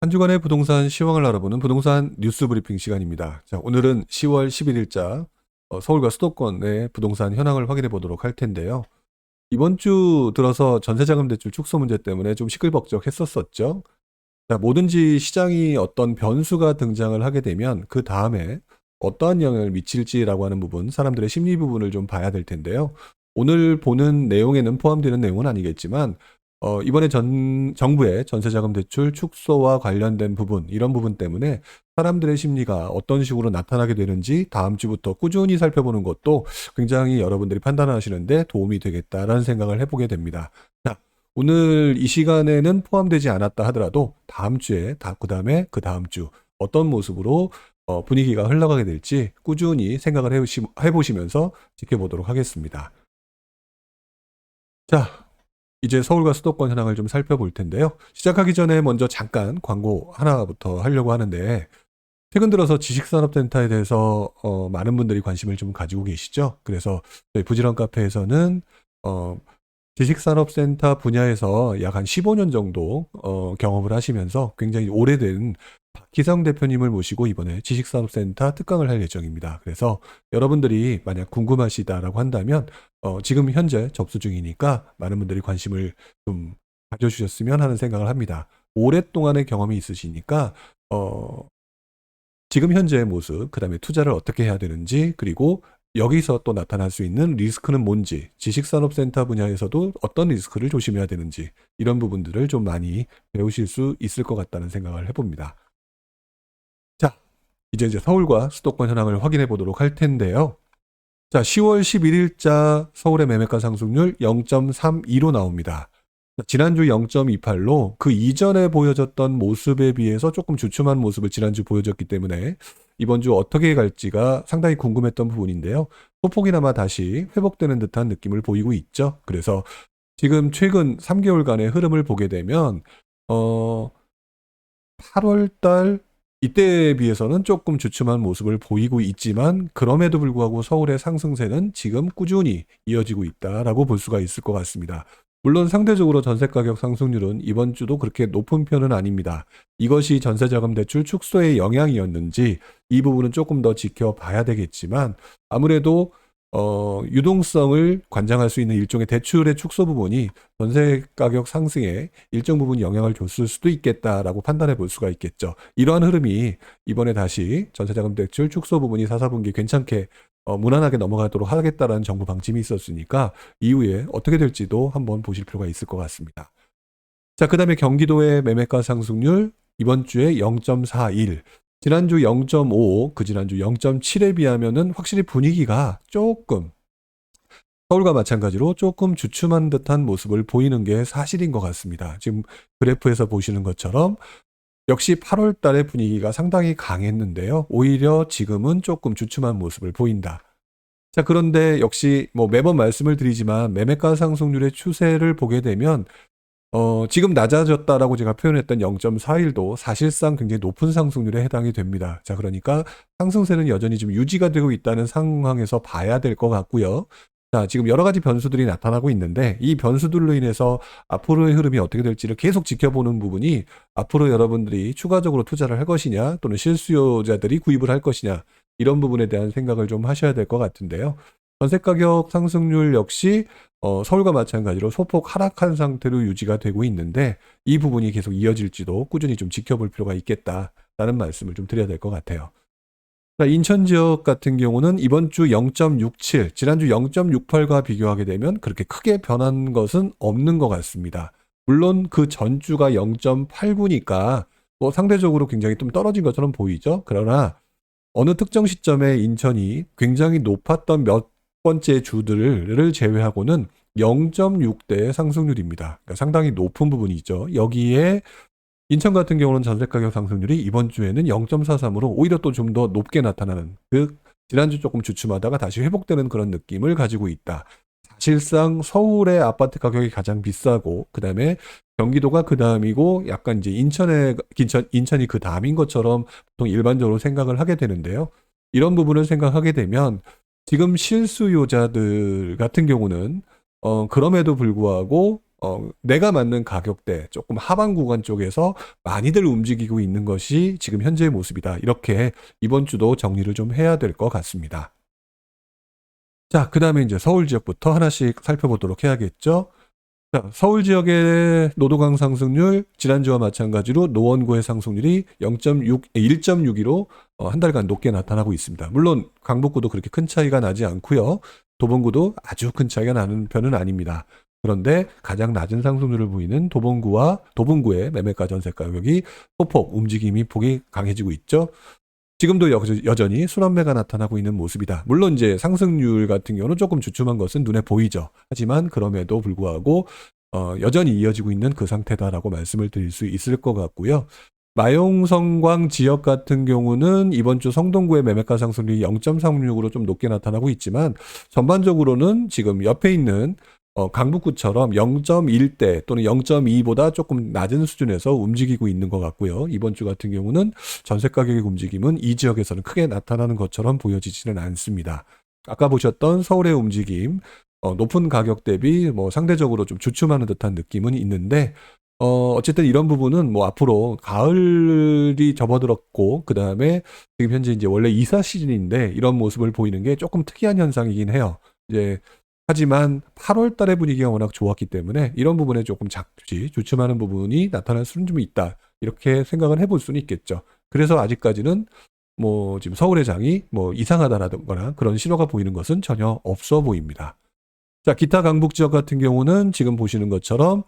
한 주간의 부동산 시황을 알아보는 부동산 뉴스 브리핑 시간입니다. 자, 오늘은 10월 11일자 서울과 수도권의 부동산 현황을 확인해 보도록 할 텐데요. 이번 주 들어서 전세자금 대출 축소 문제 때문에 좀 시끌벅적했었었죠. 자, 뭐든지 시장이 어떤 변수가 등장을 하게 되면 그 다음에 어떠한 영향을 미칠지라고 하는 부분, 사람들의 심리 부분을 좀 봐야 될 텐데요. 오늘 보는 내용에는 포함되는 내용은 아니겠지만 이번에 정부의 전세자금 대출 축소와 관련된 부분, 이런 부분 때문에 사람들의 심리가 어떤 식으로 나타나게 되는지 다음 주부터 꾸준히 살펴보는 것도 굉장히 여러분들이 판단하시는데 도움이 되겠다라는 생각을 해보게 됩니다. 자, 오늘 이 시간에는 포함되지 않았다 하더라도 다음 주에, 그 다음 주 어떤 모습으로 분위기가 흘러가게 될지 꾸준히 생각을 해보시면서 지켜보도록 하겠습니다. 자, 이제 서울과 수도권 현황을 좀 살펴볼 텐데요. 시작하기 전에 먼저 잠깐 광고 하나부터 하려고 하는데, 최근 들어서 지식산업센터에 대해서 많은 분들이 관심을 좀 가지고 계시죠. 그래서 저희 부지런 카페에서는 어, 지식산업센터 분야에서 약 한 15년 정도 경험을 하시면서 굉장히 오래된 박희성 대표님을 모시고 이번에 지식산업센터 특강을 할 예정입니다. 그래서 여러분들이 만약 궁금하시다라고 한다면 지금 현재 접수 중이니까 많은 분들이 관심을 좀 가져주셨으면 하는 생각을 합니다. 오랫동안의 경험이 있으시니까 지금 현재의 모습, 그 다음에 투자를 어떻게 해야 되는지, 그리고 여기서 또 나타날 수 있는 리스크는 뭔지, 지식산업센터 분야에서도 어떤 리스크를 조심해야 되는지, 이런 부분들을 좀 많이 배우실 수 있을 것 같다는 생각을 해봅니다. 자, 이제 서울과 수도권 현황을 확인해 보도록 할 텐데요. 자, 10월 11일자 서울의 매매가 상승률 0.32로 나옵니다. 지난주 0.28로 그 이전에 보여졌던 모습에 비해서 조금 주춤한 모습을 지난주 보여줬기 때문에 이번 주 어떻게 갈지가 상당히 궁금했던 부분인데요. 소폭이나마 다시 회복되는 듯한 느낌을 보이고 있죠. 그래서 지금 최근 3개월간의 흐름을 보게 되면 8월 달 이때에 비해서는 조금 주춤한 모습을 보이고 있지만 그럼에도 불구하고 서울의 상승세는 지금 꾸준히 이어지고 있다라고 볼 수가 있을 것 같습니다. 물론 상대적으로 전세 가격 상승률은 이번 주도 그렇게 높은 편은 아닙니다. 이것이 전세자금 대출 축소의 영향이었는지 이 부분은 조금 더 지켜봐야 되겠지만 아무래도 유동성을 관장할 수 있는 일종의 대출의 축소 부분이 전세 가격 상승에 일정 부분 영향을 줬을 수도 있겠다라고 판단해 볼 수가 있겠죠. 이러한 흐름이 이번에 다시 전세자금 대출 축소 부분이 4, 4분기 괜찮게 무난하게 넘어가도록 하겠다라는 정부 방침이 있었으니까 이후에 어떻게 될지도 한번 보실 필요가 있을 것 같습니다. 자, 그 다음에 경기도의 매매가 상승률 이번 주에 0.41, 지난주 0.5, 그 지난주 0.7에 비하면은 확실히 분위기가 조금 서울과 마찬가지로 조금 주춤한 듯한 모습을 보이는 게 사실인 것 같습니다. 지금 그래프에서 보시는 것처럼 역시 8월 달의 분위기가 상당히 강했는데요. 오히려 지금은 조금 주춤한 모습을 보인다. 자, 그런데 역시 뭐 매번 말씀을 드리지만 매매가 상승률의 추세를 보게 되면 지금 낮아졌다라고 제가 표현했던 0.41도 사실상 굉장히 높은 상승률에 해당이 됩니다. 자, 그러니까 상승세는 여전히 좀 유지가 되고 있다는 상황에서 봐야 될 것 같고요. 자, 지금 여러 가지 변수들이 나타나고 있는데 이 변수들로 인해서 앞으로의 흐름이 어떻게 될지를 계속 지켜보는 부분이 앞으로 여러분들이 추가적으로 투자를 할 것이냐 또는 실수요자들이 구입을 할 것이냐 이런 부분에 대한 생각을 좀 하셔야 될 것 같은데요. 전세 가격 상승률 역시 서울과 마찬가지로 소폭 하락한 상태로 유지가 되고 있는데 이 부분이 계속 이어질지도 꾸준히 좀 지켜볼 필요가 있겠다라는 말씀을 좀 드려야 될 것 같아요. 자, 인천 지역 같은 경우는 이번 주 0.67, 지난주 0.68과 비교하게 되면 그렇게 크게 변한 것은 없는 것 같습니다. 물론 그 전주가 0.89니까 뭐 상대적으로 굉장히 좀 떨어진 것처럼 보이죠. 그러나 어느 특정 시점에 인천이 굉장히 높았던 몇 번째 주들을 제외하고는 0.6대의 상승률입니다. 그러니까 상당히 높은 부분이죠. 여기에 인천 같은 경우는 전세가격 상승률이 이번 주에는 0.43으로 오히려 또 좀 더 높게 나타나는 그 지난주 조금 주춤하다가 다시 회복되는 그런 느낌을 가지고 있다. 사실상 서울의 아파트 가격이 가장 비싸고 그다음에 경기도가 그 다음이고 약간 이제 인천이 그 다음인 것처럼 보통 일반적으로 생각을 하게 되는데요. 이런 부분을 생각하게 되면 지금 실수요자들 같은 경우는 그럼에도 불구하고 내가 맞는 가격대 조금 하방 구간 쪽에서 많이들 움직이고 있는 것이 지금 현재의 모습이다. 이렇게 이번 주도 정리를 좀 해야 될 것 같습니다. 자, 그 다음에 이제 서울 지역부터 하나씩 살펴보도록 해야겠죠. 자, 서울 지역의 노도강 상승률 지난주와 마찬가지로 노원구의 상승률이 1.62로 한 달간 높게 나타나고 있습니다. 물론 강북구도 그렇게 큰 차이가 나지 않고요. 도봉구도 아주 큰 차이가 나는 편은 아닙니다. 그런데 가장 낮은 상승률을 보이는 도봉구의 매매가 전세 가격이 소폭 움직임이 폭이 강해지고 있죠. 지금도 여전히 순환매가 나타나고 있는 모습이다. 물론 이제 상승률 같은 경우는 조금 주춤한 것은 눈에 보이죠. 하지만 그럼에도 불구하고 여전히 이어지고 있는 그 상태다라고 말씀을 드릴 수 있을 것 같고요. 마용성광 지역 같은 경우는 이번 주 성동구의 매매가 상승률이 0.36으로 좀 높게 나타나고 있지만 전반적으로는 지금 옆에 있는 강북구처럼 0.1대 또는 0.2보다 조금 낮은 수준에서 움직이고 있는 것 같고요. 이번 주 같은 경우는 전세 가격의 움직임은 이 지역에서는 크게 나타나는 것처럼 보여지지는 않습니다. 아까 보셨던 서울의 움직임, 높은 가격 대비 뭐 상대적으로 좀 주춤하는 듯한 느낌은 있는데 어쨌든 이런 부분은 뭐 앞으로 가을이 접어들었고 그 다음에 지금 현재 이제 원래 이사 시즌인데 이런 모습을 보이는 게 조금 특이한 현상이긴 해요. 이제 하지만 8월 달의 분위기가 워낙 좋았기 때문에 이런 부분에 조금 주춤하는 부분이 나타날 수는 좀 있다. 이렇게 생각을 해볼 수는 있겠죠. 그래서 아직까지는 뭐 지금 서울의 장이 뭐 이상하다라거나 그런 신호가 보이는 것은 전혀 없어 보입니다. 자, 기타 강북 지역 같은 경우는 지금 보시는 것처럼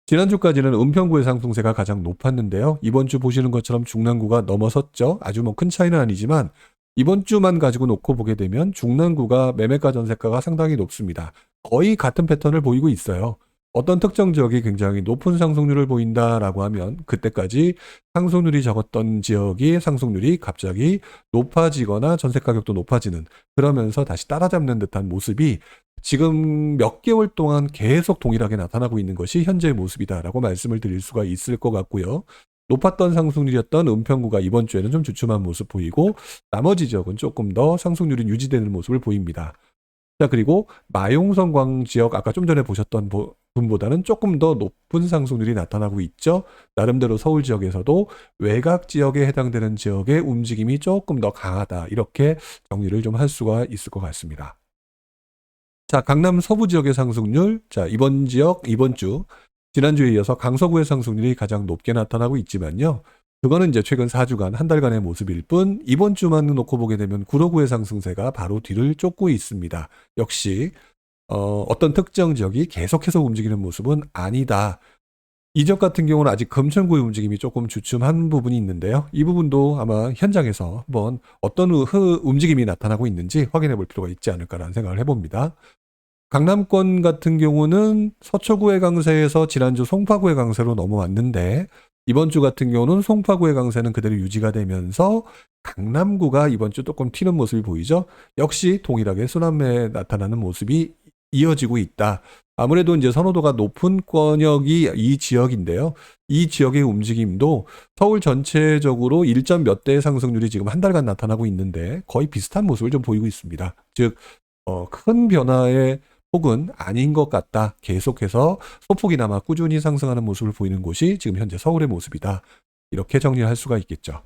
지난주까지는 은평구의 상승세가 가장 높았는데요. 이번 주 보시는 것처럼 중랑구가 넘어섰죠. 아주 뭐 큰 차이는 아니지만 이번 주만 가지고 놓고 보게 되면 중랑구가 매매가 전세가가 상당히 높습니다. 거의 같은 패턴을 보이고 있어요. 어떤 특정 지역이 굉장히 높은 상승률을 보인다라고 하면 그때까지 상승률이 적었던 지역이 상승률이 갑자기 높아지거나 전세 가격도 높아지는 그러면서 다시 따라잡는 듯한 모습이 지금 몇 개월 동안 계속 동일하게 나타나고 있는 것이 현재의 모습이다라고 말씀을 드릴 수가 있을 것 같고요. 높았던 상승률이었던 은평구가 이번 주에는 좀 주춤한 모습 보이고 나머지 지역은 조금 더 상승률이 유지되는 모습을 보입니다. 자, 그리고 마용성광 지역 아까 좀 전에 보셨던 분보다는 조금 더 높은 상승률이 나타나고 있죠. 나름대로 서울 지역에서도 외곽 지역에 해당되는 지역의 움직임이 조금 더 강하다. 이렇게 정리를 좀 할 수가 있을 것 같습니다. 자, 강남 서부 지역의 상승률. 자, 이번 주 지난주에 이어서 강서구의 상승률이 가장 높게 나타나고 있지만요. 그거는 이제 최근 4주간 한 달간의 모습일 뿐 이번 주만 놓고 보게 되면 구로구의 상승세가 바로 뒤를 쫓고 있습니다. 역시 어떤 특정 지역이 계속해서 움직이는 모습은 아니다. 이 지역 같은 경우는 아직 금천구의 움직임이 조금 주춤한 부분이 있는데요. 이 부분도 아마 현장에서 한번 어떤 움직임이 나타나고 있는지 확인해 볼 필요가 있지 않을까라는 생각을 해봅니다. 강남권 같은 경우는 서초구의 강세에서 지난주 송파구의 강세로 넘어왔는데 이번 주 같은 경우는 송파구의 강세는 그대로 유지가 되면서 강남구가 이번 주 조금 튀는 모습이 보이죠. 역시 동일하게 순환매에 나타나는 모습이 이어지고 있다. 아무래도 이제 선호도가 높은 권역이 이 지역인데요. 이 지역의 움직임도 서울 전체적으로 1. 몇 대의 상승률이 지금 한 달간 나타나고 있는데 거의 비슷한 모습을 좀 보이고 있습니다. 즉, 큰 변화의 혹은 아닌 것 같다. 계속해서 소폭이나마 꾸준히 상승하는 모습을 보이는 곳이 지금 현재 서울의 모습이다. 이렇게 정리할 수가 있겠죠.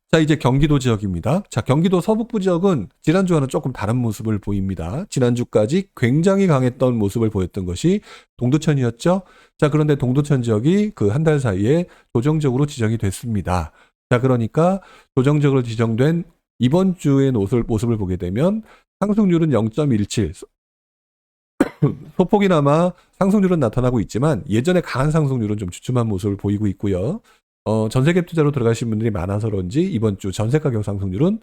자, 이제 경기도 지역입니다. 자, 경기도 서북부 지역은 지난주와는 조금 다른 모습을 보입니다. 지난주까지 굉장히 강했던 모습을 보였던 것이 동두천이었죠. 자, 그런데 동두천 지역이 그 한 달 사이에 조정적으로 지정이 됐습니다. 자, 그러니까 조정적으로 지정된 이번 주의 모습을 보게 되면 상승률은 0.17, 소폭이나마 상승률은 나타나고 있지만 예전에 강한 상승률은 좀 주춤한 모습을 보이고 있고요. 전세갭 투자로 들어가신 분들이 많아서 그런지 이번 주 전세 가격 상승률은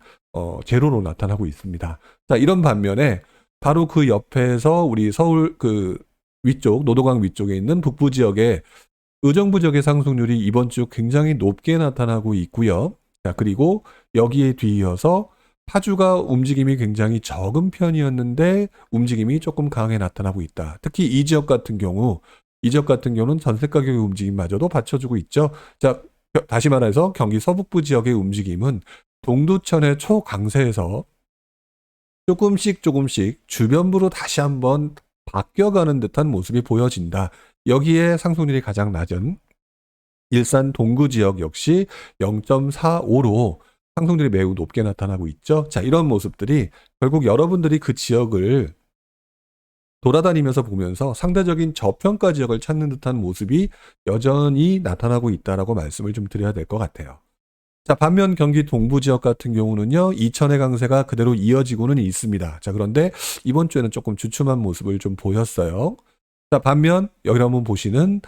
제로로 나타나고 있습니다. 자, 이런 반면에 바로 그 옆에서 우리 서울 그 위쪽 노도강 위쪽에 있는 북부 지역의 의정부 지역의 상승률이 이번 주 굉장히 높게 나타나고 있고요. 자, 그리고 여기에 뒤이어서 파주가 움직임이 굉장히 적은 편이었는데 움직임이 조금 강하게 나타나고 있다. 특히 이 지역 같은 경우는 전세 가격의 움직임마저도 받쳐주고 있죠. 자, 다시 말해서 경기 서북부 지역의 움직임은 동두천의 초강세에서 조금씩 주변부로 다시 한번 바뀌어가는 듯한 모습이 보여진다. 여기에 상승률이 가장 낮은 일산 동구 지역 역시 0.45로 상승률이 매우 높게 나타나고 있죠. 자, 이런 모습들이 결국 여러분들이 그 지역을 돌아다니면서 보면서 상대적인 저평가 지역을 찾는 듯한 모습이 여전히 나타나고 있다라고 말씀을 좀 드려야 될 것 같아요. 자, 반면 경기 동부 지역 같은 경우는요, 이천의 강세가 그대로 이어지고는 있습니다. 자, 그런데 이번 주에는 조금 주춤한 모습을 좀 보였어요. 자, 반면 여기 한번 보시는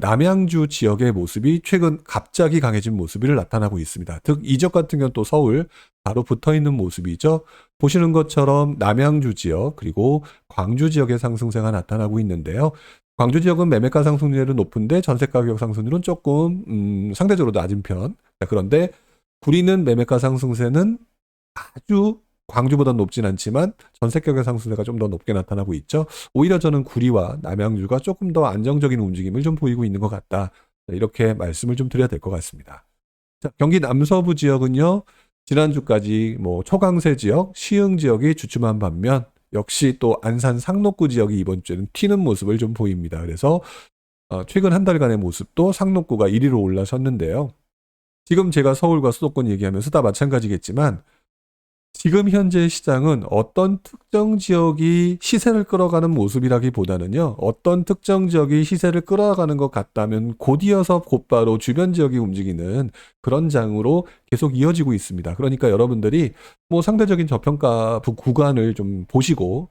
남양주 지역의 모습이 최근 갑자기 강해진 모습이 나타나고 있습니다. 즉, 이 지역 같은 경우는 또 서울 바로 붙어 있는 모습이죠. 보시는 것처럼 남양주 지역 그리고 광주 지역의 상승세가 나타나고 있는데요. 광주 지역은 매매가 상승률은 높은데 전세 가격 상승률은 조금 상대적으로 낮은 편. 자, 그런데 구리는 매매가 상승세는 아주 광주보다 높진 않지만 전세 가격 상승세가 좀 더 높게 나타나고 있죠. 오히려 저는 구리와 남양주가 조금 더 안정적인 움직임을 좀 보이고 있는 것 같다. 이렇게 말씀을 좀 드려야 될 것 같습니다. 자, 경기 남서부 지역은요, 지난주까지 뭐 초강세 지역, 시흥 지역이 주춤한 반면 역시 또 안산 상록구 지역이 이번 주에는 튀는 모습을 좀 보입니다. 그래서 최근 한 달간의 모습도 상록구가 1위로 올라섰는데요. 지금 제가 서울과 수도권 얘기하면서 다 마찬가지겠지만 지금 현재 시장은 어떤 특정 지역이 시세를 끌어가는 모습이라기보다는요, 어떤 특정 지역이 시세를 끌어가는 것 같다면 곧이어서 곧바로 주변 지역이 움직이는 그런 장으로 계속 이어지고 있습니다. 그러니까 여러분들이 뭐 상대적인 저평가 구간을 좀 보시고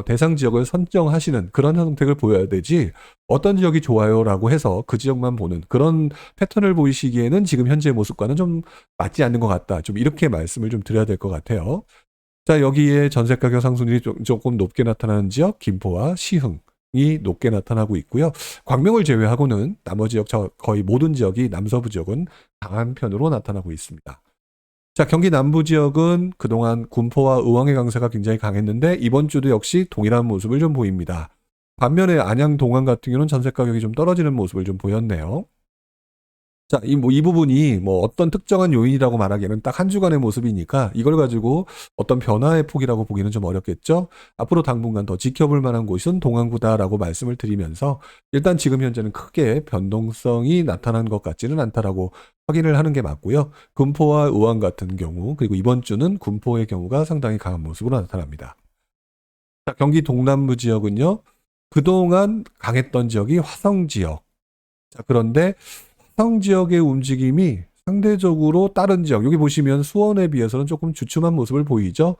대상 지역을 선정하시는 그런 선택을 보여야 되지, 어떤 지역이 좋아요라고 해서 그 지역만 보는 그런 패턴을 보이시기에는 지금 현재 모습과는 좀 맞지 않는 것 같다. 좀 이렇게 말씀을 좀 드려야 될 것 같아요. 자, 여기에 전세 가격 상승률이 조금 높게 나타나는 지역, 김포와 시흥이 높게 나타나고 있고요. 광명을 제외하고는 나머지 지역, 거의 모든 지역이 남서부 지역은 강한 편으로 나타나고 있습니다. 자, 경기 남부 지역은 그동안 군포와 의왕의 강세가 굉장히 강했는데 이번 주도 역시 동일한 모습을 좀 보입니다. 반면에 안양 동안 같은 경우는 전세 가격이 좀 떨어지는 모습을 좀 보였네요. 자, 이 부분이 뭐 어떤 특정한 요인이라고 말하기에는 딱 한 주간의 모습이니까 이걸 가지고 어떤 변화의 폭이라고 보기는 좀 어렵겠죠. 앞으로 당분간 더 지켜볼 만한 곳은 동안구다라고 말씀을 드리면서 일단 지금 현재는 크게 변동성이 나타난 것 같지는 않다라고 확인을 하는 게 맞고요. 군포와 의왕 같은 경우, 그리고 이번 주는 군포의 경우가 상당히 강한 모습으로 나타납니다. 자, 경기 동남부 지역은요, 그동안 강했던 지역이 화성 지역. 자, 그런데 화성 지역의 움직임이 상대적으로 다른 지역, 여기 보시면 수원에 비해서는 조금 주춤한 모습을 보이죠.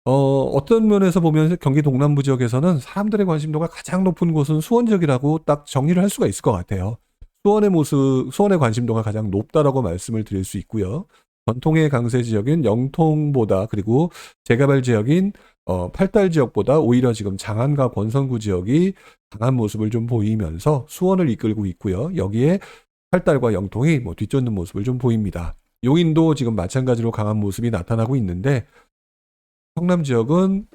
어떤 면에서 보면 경기 동남부 지역에서는 사람들의 관심도가 가장 높은 곳은 수원 지역이라고 딱 정리를 할 수가 있을 것 같아요. 수원의 관심도가 가장 높다라고 말씀을 드릴 수 있고요. 전통의 강세 지역인 영통보다, 그리고 재개발 지역인 팔달 지역보다 오히려 지금 장안과 권선구 지역이 강한 모습을 좀 보이면서 수원을 이끌고 있고요. 여기에 팔달과 영통이 뭐 뒤쫓는 모습을 좀 보입니다. 용인도 지금 마찬가지로 강한 모습이 나타나고 있는데 성남 지역은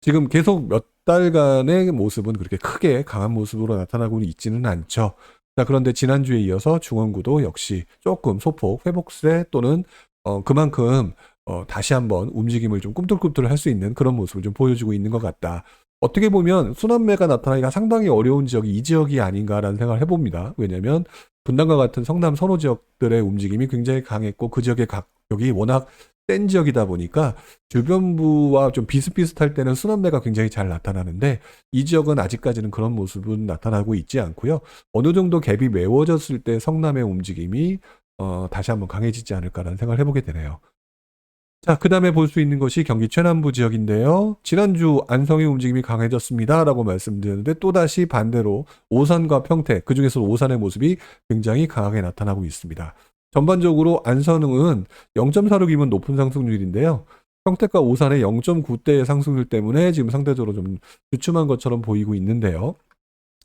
지금 계속 몇 달간의 모습은 그렇게 크게 강한 모습으로 나타나고 있지는 않죠. 자, 그런데 지난주에 이어서 중원구도 역시 조금 소폭 회복세 또는 그만큼 다시 한번 움직임을 좀 꿈틀꿈틀 할 수 있는 그런 모습을 좀 보여주고 있는 것 같다. 어떻게 보면 순환매가 나타나기가 상당히 어려운 지역이 이 지역이 아닌가라는 생각을 해봅니다. 왜냐하면 분당과 같은 성남 선호 지역들의 움직임이 굉장히 강했고 그 지역의 가격이 워낙 센 지역이다 보니까 주변부와 좀 비슷비슷할 때는 순환매가 굉장히 잘 나타나는데 이 지역은 아직까지는 그런 모습은 나타나고 있지 않고요. 어느 정도 갭이 메워졌을 때 성남의 움직임이 다시 한번 강해지지 않을까라는 생각을 해보게 되네요. 자, 그 다음에 볼 수 있는 것이 경기 최남부 지역인데요. 지난주 안성의 움직임이 강해졌습니다 라고 말씀드렸는데 또다시 반대로 오산과 평택, 그중에서 오산의 모습이 굉장히 강하게 나타나고 있습니다. 전반적으로 안성은 0.46이면 높은 상승률인데요. 평택과 오산의 0.9대의 상승률 때문에 지금 상대적으로 좀 주춤한 것처럼 보이고 있는데요.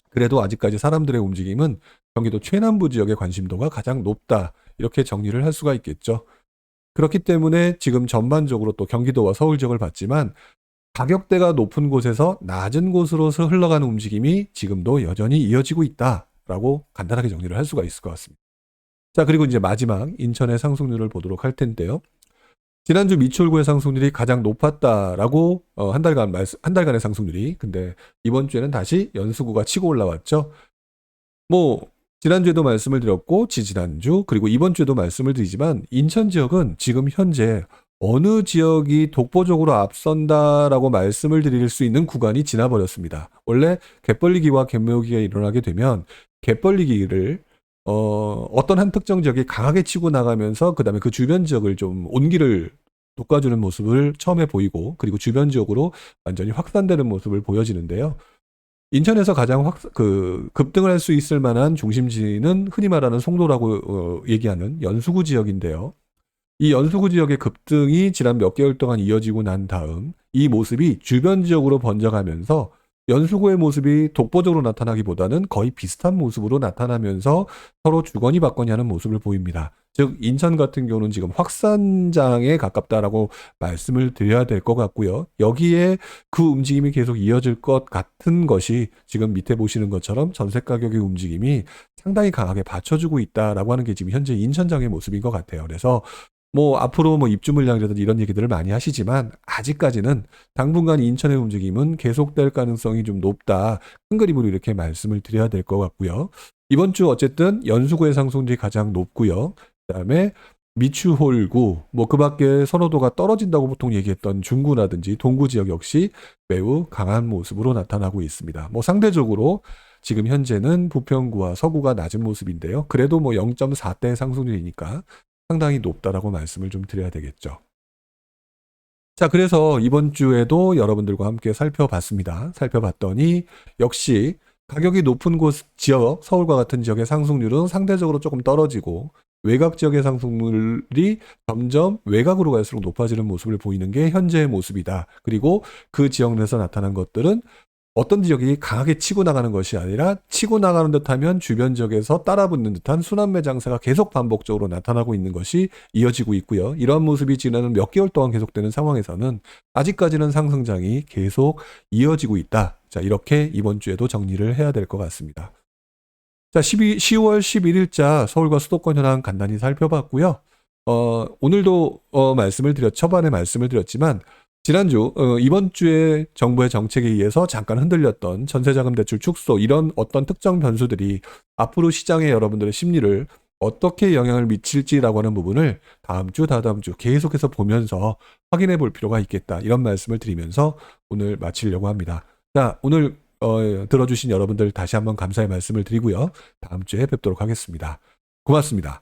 그래도 아직까지 사람들의 움직임은 경기도 최남부 지역의 관심도가 가장 높다. 이렇게 정리를 할 수가 있겠죠. 그렇기 때문에 지금 전반적으로 또 경기도와 서울 지역을 봤지만 가격대가 높은 곳에서 낮은 곳으로 흘러가는 움직임이 지금도 여전히 이어지고 있다라고 간단하게 정리를 할 수가 있을 것 같습니다. 자, 그리고 이제 마지막 인천의 상승률을 보도록 할 텐데요. 지난주 미추홀구의 상승률이 가장 높았다라고 한 달간의 상승률이. 근데 이번 주에는 다시 연수구가 치고 올라왔죠. 뭐 지난주에도 말씀을 드렸고 지지난주 그리고 이번 주에도 말씀을 드리지만 인천 지역은 지금 현재 어느 지역이 독보적으로 앞선다라고 말씀을 드릴 수 있는 구간이 지나버렸습니다. 원래 갭벌리기와 갭모으기가 일어나게 되면 갭벌리기를 어떤 한 특정 지역이 강하게 치고 나가면서 그 다음에 그 주변 지역을 좀 온기를 돋궈주는 모습을 처음에 보이고 그리고 주변 지역으로 완전히 확산되는 모습을 보여지는데요. 인천에서 가장 급등을 할 수 있을 만한 중심지는 흔히 말하는 송도라고 얘기하는 연수구 지역인데요. 이 연수구 지역의 급등이 지난 몇 개월 동안 이어지고 난 다음 이 모습이 주변 지역으로 번져가면서 연수구의 모습이 독보적으로 나타나기보다는 거의 비슷한 모습으로 나타나면서 서로 주거니 받거니 하는 모습을 보입니다. 즉 인천 같은 경우는 지금 확산장에 가깝다라고 말씀을 드려야 될 것 같고요. 여기에 그 움직임이 계속 이어질 것 같은 것이 지금 밑에 보시는 것처럼 전세 가격의 움직임이 상당히 강하게 받쳐주고 있다라고 하는 게 지금 현재 인천장의 모습인 것 같아요. 그래서 뭐 앞으로 뭐 입주 물량이라든지 이런 얘기들을 많이 하시지만 아직까지는 당분간 인천의 움직임은 계속될 가능성이 좀 높다. 큰 그림으로 이렇게 말씀을 드려야 될 것 같고요. 이번 주 어쨌든 연수구의 상승률이 가장 높고요. 그다음에 미추홀구 뭐 그밖에 선호도가 떨어진다고 보통 얘기했던 중구라든지 동구 지역 역시 매우 강한 모습으로 나타나고 있습니다. 뭐 상대적으로 지금 현재는 부평구와 서구가 낮은 모습인데요. 그래도 뭐 0.4대 상승률이니까 상당히 높다라고 말씀을 좀 드려야 되겠죠. 자, 그래서 이번 주에도 여러분들과 함께 살펴봤습니다. 살펴봤더니 역시 가격이 높은 곳 지역, 서울과 같은 지역의 상승률은 상대적으로 조금 떨어지고 외곽 지역의 상승률이 점점 외곽으로 갈수록 높아지는 모습을 보이는 게 현재의 모습이다. 그리고 그 지역 내에서 나타난 것들은 어떤 지역이 강하게 치고 나가는 것이 아니라 치고 나가는 듯하면 주변 지역에서 따라붙는 듯한 순환매 장세가 계속 반복적으로 나타나고 있는 것이 이어지고 있고요. 이러한 모습이 지난 몇 개월 동안 계속되는 상황에서는 아직까지는 상승장이 계속 이어지고 있다. 자, 이렇게 이번 주에도 정리를 해야 될 것 같습니다. 자, 10월 11일자 서울과 수도권 현황 간단히 살펴봤고요. 오늘도 초반에 말씀을 드렸지만 지난주 이번 주에 정부의 정책에 의해서 잠깐 흔들렸던 전세자금 대출 축소 이런 어떤 특정 변수들이 앞으로 시장에 여러분들의 심리를 어떻게 영향을 미칠지라고 하는 부분을 다음 주, 다다음 주 계속해서 보면서 확인해 볼 필요가 있겠다. 이런 말씀을 드리면서 오늘 마치려고 합니다. 자, 오늘 들어주신 여러분들 다시 한번 감사의 말씀을 드리고요. 다음 주에 뵙도록 하겠습니다. 고맙습니다.